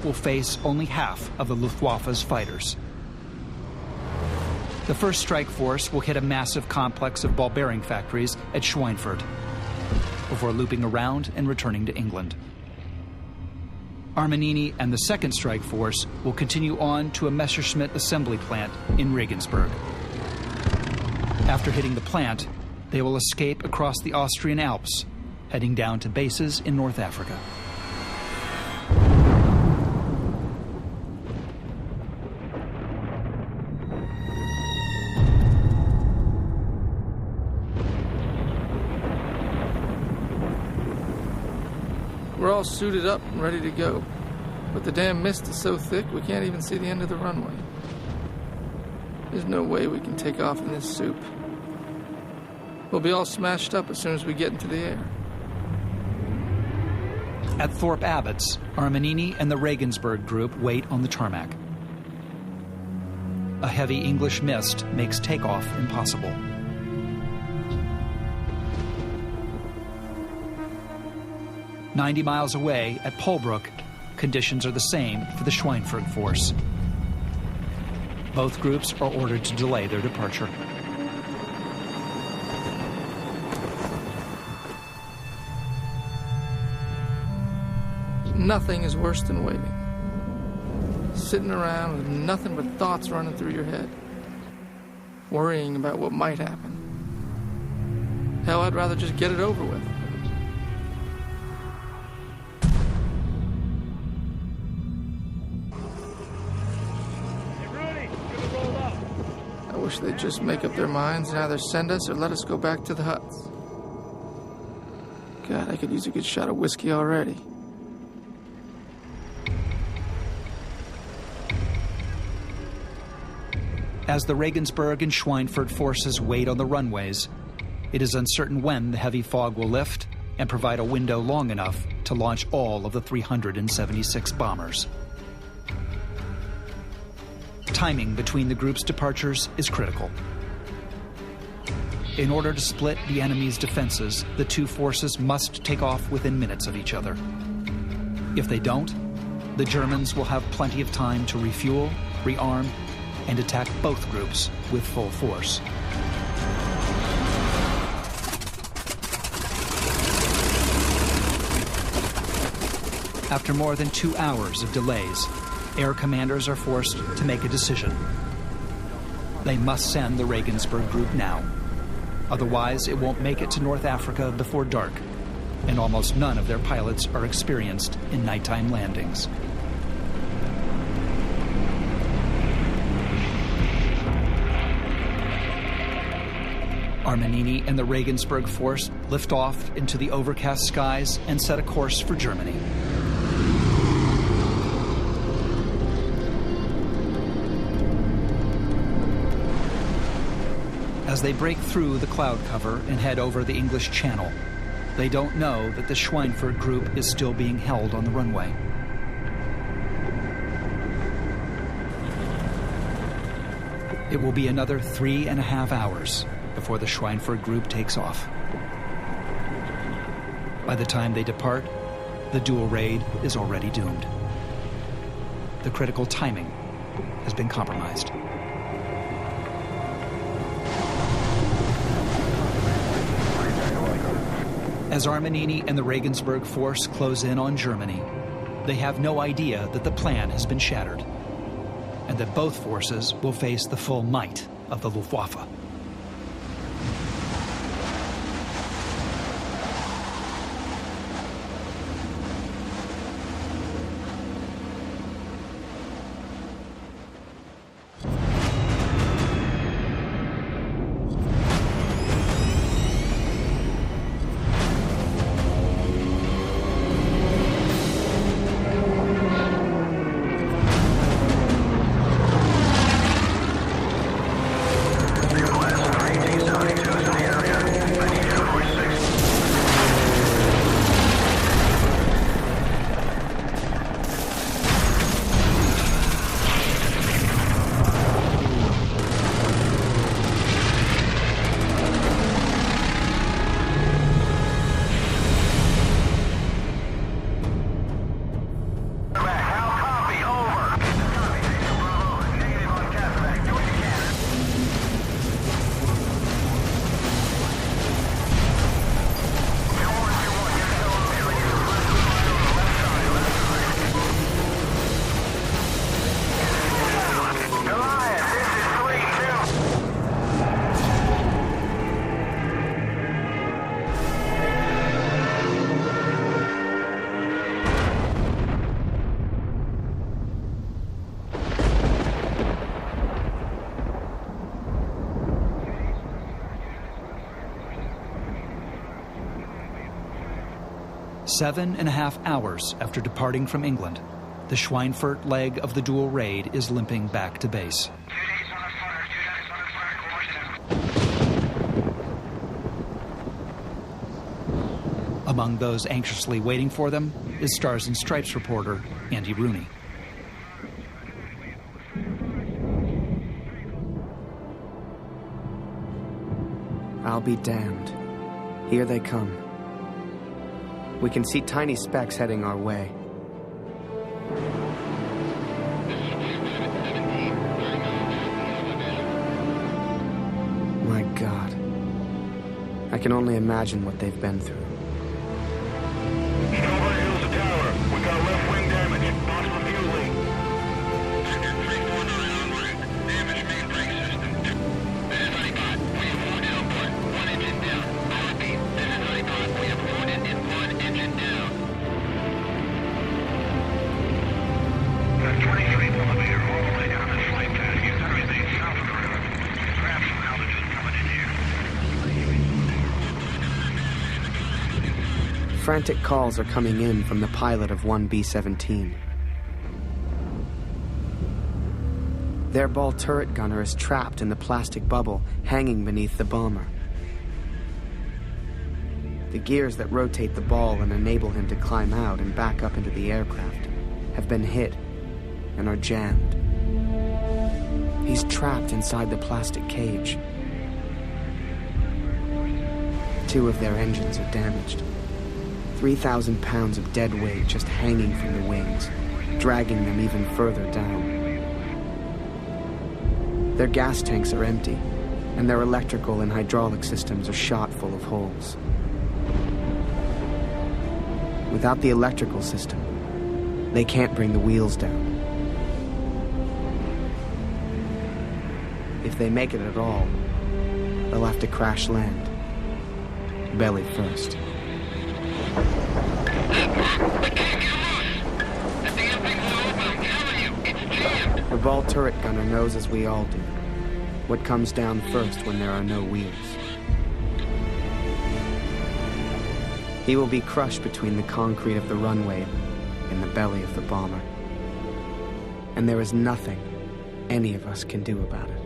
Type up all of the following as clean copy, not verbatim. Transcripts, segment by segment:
will face only half of the Luftwaffe's fighters. The first strike force will hit a massive complex of ball bearing factories at Schweinfurt before looping around and returning to England. Armanini and the second strike force will continue on to a Messerschmitt assembly plant in Regensburg. After hitting the plant, they will escape across the Austrian Alps, heading down to bases in North Africa. We're all suited up and ready to go, but the damn mist is so thick we can't even see the end of the runway. There's no way we can take off in this soup. We'll be all smashed up as soon as we get into the air. At Thorpe Abbotts, Armanini and the Regensburg group wait on the tarmac. A heavy English mist makes takeoff impossible. "90 miles away at Polbrook, conditions are the same for the Schweinfurt force. Both groups are ordered to delay their departure. Nothing is worse than waiting. Sitting around with nothing but thoughts running through your head, worrying about what might happen. Hell, I'd rather just get it over with. I wish they'd just make up their minds and either send us or let us go back to the huts. God, I could use a good shot of whiskey already. As the Regensburg and Schweinfurt forces wait on the runways, it is uncertain when the heavy fog will lift and provide a window long enough to launch all of the 376 bombers. Timing between the group's departures is critical. In order to split the enemy's defenses, the two forces must take off within minutes of each other. If they don't, the Germans will have plenty of time to refuel, rearm, and attack both groups with full force. After more than 2 hours of delays, air commanders are forced to make a decision. They must send the Regensburg group now. Otherwise, it won't make it to North Africa before dark, and almost none of their pilots are experienced in nighttime landings. Armanini and the Regensburg force lift off into the overcast skies and set a course for Germany. As they break through the cloud cover and head over the English Channel, they don't know that the Schweinfurt group is still being held on the runway. It will be another 3.5 hours before the Schweinfurt group takes off. By the time they depart, the dual raid is already doomed. The critical timing has been compromised. As Armanini and the Regensburg force close in on Germany, they have no idea that the plan has been shattered, and that both forces will face the full might of the Luftwaffe. 7.5 hours after departing from England, the Schweinfurt leg of the dual raid is limping back to base. Among those anxiously waiting for them is Stars and Stripes reporter Andy Rooney. I'll be damned. Here they come. We can see tiny specks heading our way. My God. I can only imagine what they've been through. Frantic calls are coming in from the pilot of 1B-17. Their ball turret gunner is trapped in the plastic bubble hanging beneath the bomber. The gears that rotate the ball and enable him to climb out and back up into the aircraft have been hit and are jammed. He's trapped inside the plastic cage. 2 of their engines are damaged. 3,000 pounds of dead weight just hanging from the wings, dragging them even further down. Their gas tanks are empty, and their electrical and hydraulic systems are shot full of holes. Without the electrical system, they can't bring the wheels down. If they make it at all, they'll have to crash land, belly first. The ball turret gunner knows, as we all do, what comes down first when there are no wheels. He will be crushed between the concrete of the runway and the belly of the bomber. And there is nothing any of us can do about it.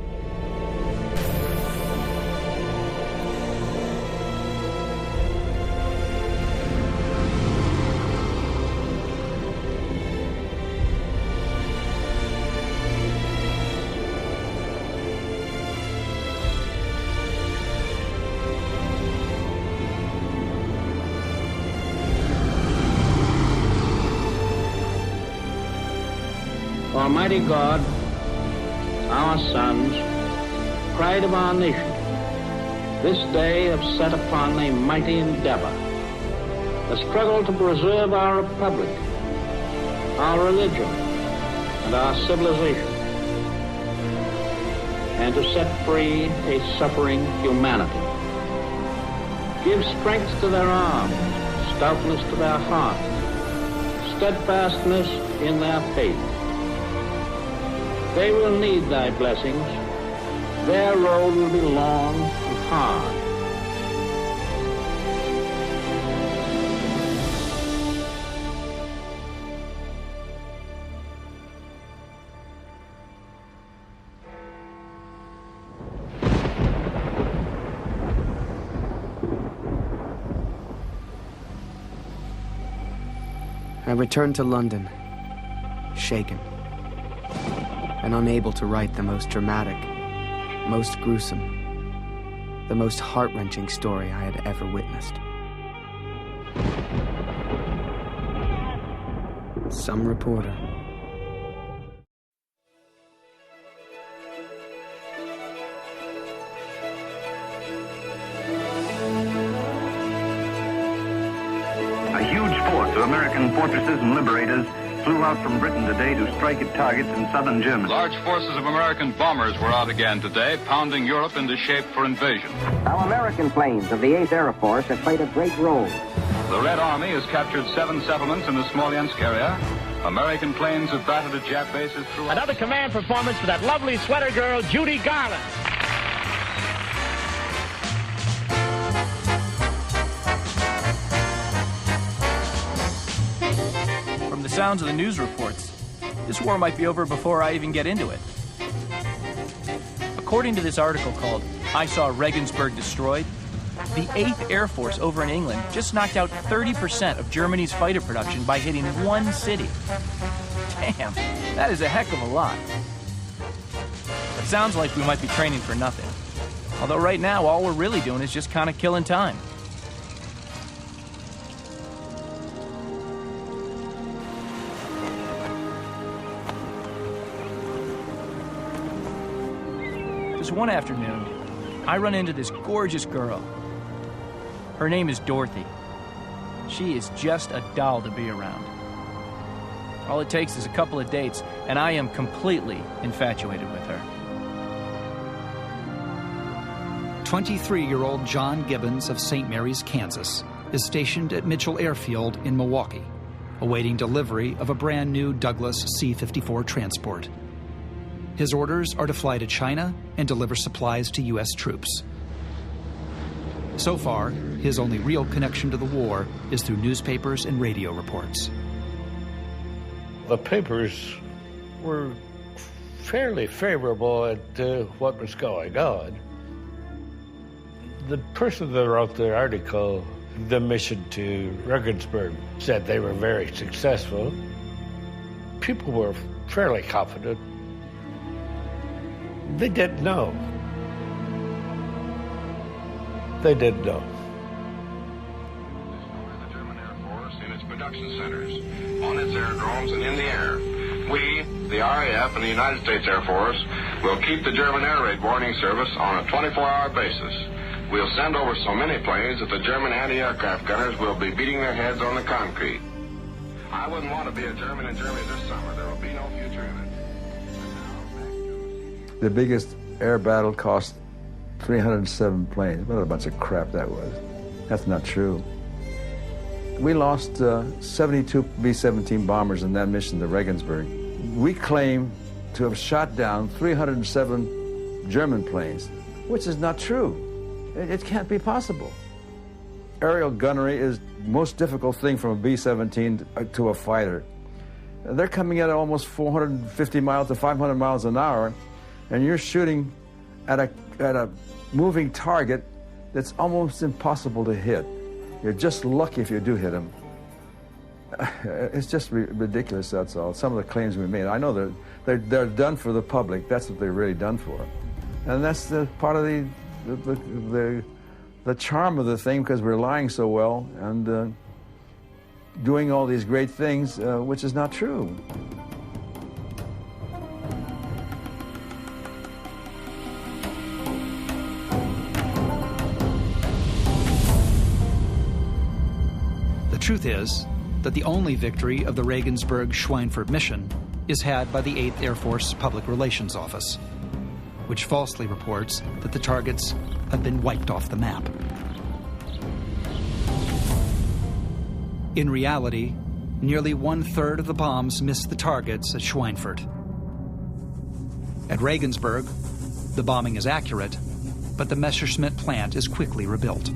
Almighty God, our sons, pride of our nation, this day have set upon a mighty endeavor, a struggle to preserve our republic, our religion, and our civilization, and to set free a suffering humanity. Give strength to their arms, stoutness to their hearts, steadfastness in their faith. They will need thy blessings. Their road will be long and hard. I returned to London, shaken, and unable to write the most dramatic, most gruesome, the most heart-wrenching story I had ever witnessed. Some reporter. A huge force of American fortresses and liberators flew out from Britain today to strike at targets in southern Germany. Large forces of American bombers were out again today, pounding Europe into shape for invasion. Our American planes of the 8th Air Force have played a great role. The Red Army has captured 7 settlements in the Smolensk area. American planes have battered at Jap bases throughout. Another command performance for that lovely sweater girl, Judy Garland. sounds of the news reports, this war might be over before I even get into it. According to this article called "I Saw Regensburg Destroyed," the 8th Air Force over in England just knocked out 30% of Germany's fighter production by hitting one city. Damn, that is a heck of a lot. It sounds like we might be training for nothing. Although right now, all we're really doing is just kind of killing time. This one afternoon, I run into this gorgeous girl. Her name is Dorothy. She is just a doll to be around. All it takes is a couple of dates, and I am completely infatuated with her. 23-year-old John Gibbons of St. Mary's, Kansas, is stationed at Mitchell Airfield in Milwaukee, awaiting delivery of a brand new Douglas C-54 transport. His orders are to fly to China and deliver supplies to U.S. troops. So far, his only real connection to the war is through newspapers and radio reports. The papers were fairly favorable at what was going on. The person that wrote the article, the mission to Regensburg, said they were very successful. People were fairly confident. They didn't know. They didn't know. The German Air Force in its production centers, on its aerodromes, and in the air. We, the RAF and the United States Air Force, will keep the German air raid warning service on a 24-hour basis. We'll send over so many planes that the German anti-aircraft gunners will be beating their heads on the concrete. I wouldn't want to be a German in Germany this summer. There will be no future in it. The biggest air battle cost 307 planes. What a bunch of crap that was. That's not true. We lost 72 B-17 bombers in that mission to Regensburg. We claim to have shot down 307 German planes, which is not true. It can't be possible. Aerial gunnery is the most difficult thing from a B-17 to a fighter. They're coming at almost 450 miles to 500 miles an hour, and you're shooting at a moving target that's almost impossible to hit. You're just lucky if you do hit them. It's just ridiculous, that's all. Some of the claims we made, I know they're done for the public. That's what they're really done for. And that's the part of the charm of the thing, because we're lying so well and doing all these great things, which is not true. The truth is that the only victory of the Regensburg-Schweinfurt mission is had by the 8th Air Force Public Relations Office, which falsely reports that the targets have been wiped off the map. In reality, nearly 1/3 of the bombs missed the targets at Schweinfurt. At Regensburg, the bombing is accurate, but the Messerschmitt plant is quickly rebuilt.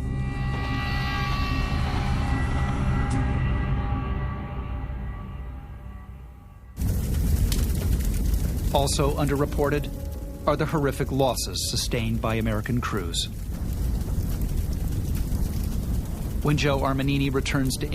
Also underreported are the horrific losses sustained by American crews. When Joe Armanini returns to